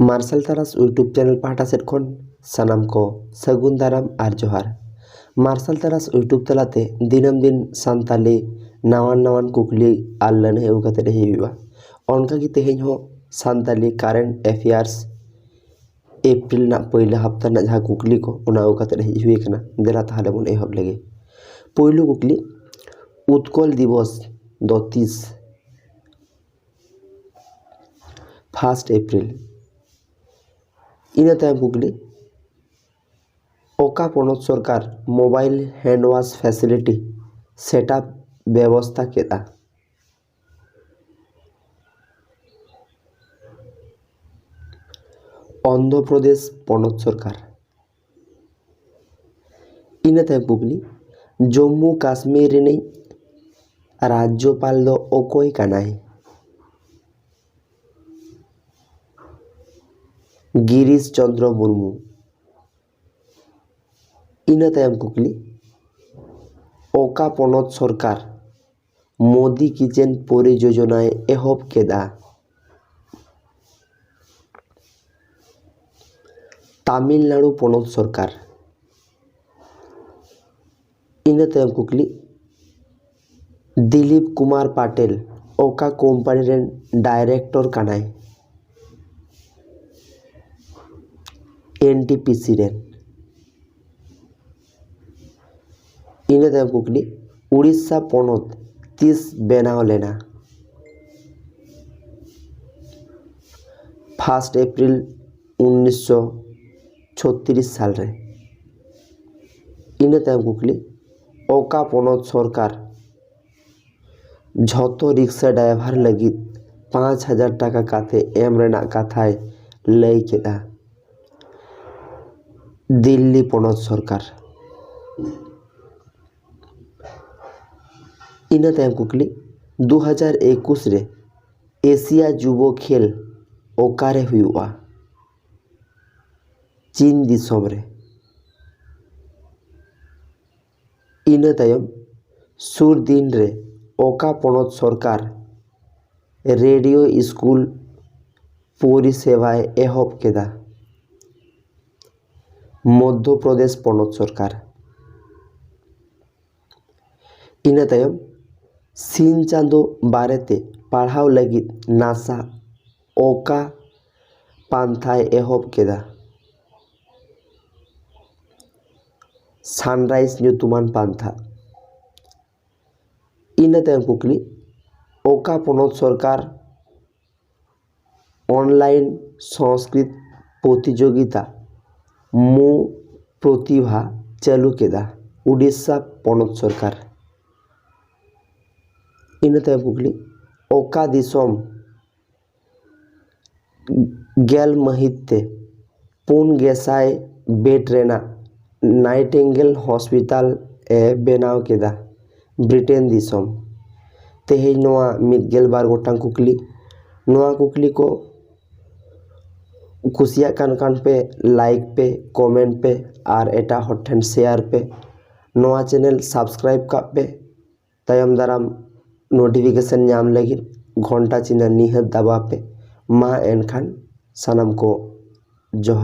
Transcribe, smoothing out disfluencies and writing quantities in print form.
Martial तारास YouTube channel पाहटा set खन सानाम को सागुन दाराम और जोहार। मार्शल तारास यूट्यूब तलाते दिनम दिन सानताली नावान कुकली आर लने एगु कते रही हुआ उनका की तेहेñ हो सानताली कारेंट अफेयर्स एप्रिल ना पहले हफ्ता ना जहाँ कुकली को उना एगु कते रही हुई कना देला ताहले बन एहब लगे। पहलू कुकली उत्कल दिवस 30 1 एप्रिल इना तायम कुकली ओका पनत सरकार mobile hand wash facility setup व्यवस्था केदा। आंध्र प्रदेश पनत सरकार इना तायम कुकली जम्मू काश्मीर रिनी राज्यपाल दो ओकोई कानाई गिरीश चंद्र मुर्मू इना तायम कुकली ओका पनत सरकार मोदी किचेन परियोजनाएं एहब केदा। तमिलनाडु पनत सरकार इना तायम कुकली दिलीप कुमार पटेल ओका company rain director Kanai NTPC rain. इना तायम कुकली उड़ीसा पनत 30 बेनाव लेना 1 एप्रिल 1936 साल रे। इना तायम कुकली ओका पनत सरकार झतो रिक्शा ड्राइवर लगी 5000 टाका काते एम रेना कथाय लई केदा। दिल्ली पनत सरकार इना तायम कुकली 2021 रे एशिया युवा खेल ओकारे हुआ चीन दिसम रे। इना तायम सुर दिन रे ओका पनत सरकार रेडियो स्कूल परिसेवाएं एहब केदा। मध्य प्रदेश पनत सरकार इना तायम सीन चांदो बारेते पढ़ाव लगी नासा ओका पांथाय एहब केदा। सनराइज ᱧᱩᱛᱩᱢᱟᱱ पांथा इना तायम कुकली ओका पनत सरकार ऑनलाइन संस्कृत प्रतियोगिता मो प्रतिभा चालू केदा। उड़ीसा पनत सरकार इना तायम कुकली ओका दिसम गेल महिते 4,000 बेड रेना नाइटिंगेल हॉस्पिटल ए बेनाव केदा। ब्रिटेन दिसम तेहेñ नोवा 1 गोटांग कुकली नोवा कुकली को कुसिया कान पे लाइक पे कमेंट पे और एटा हर ठेन शेयर पे नोवा चैनल सब्सक्राइब का पे तायम दाराम नोटिफिकेशन नाम लगी घंटा चिन्ह निहत दबा पे मा एनखान सनम को जोहार।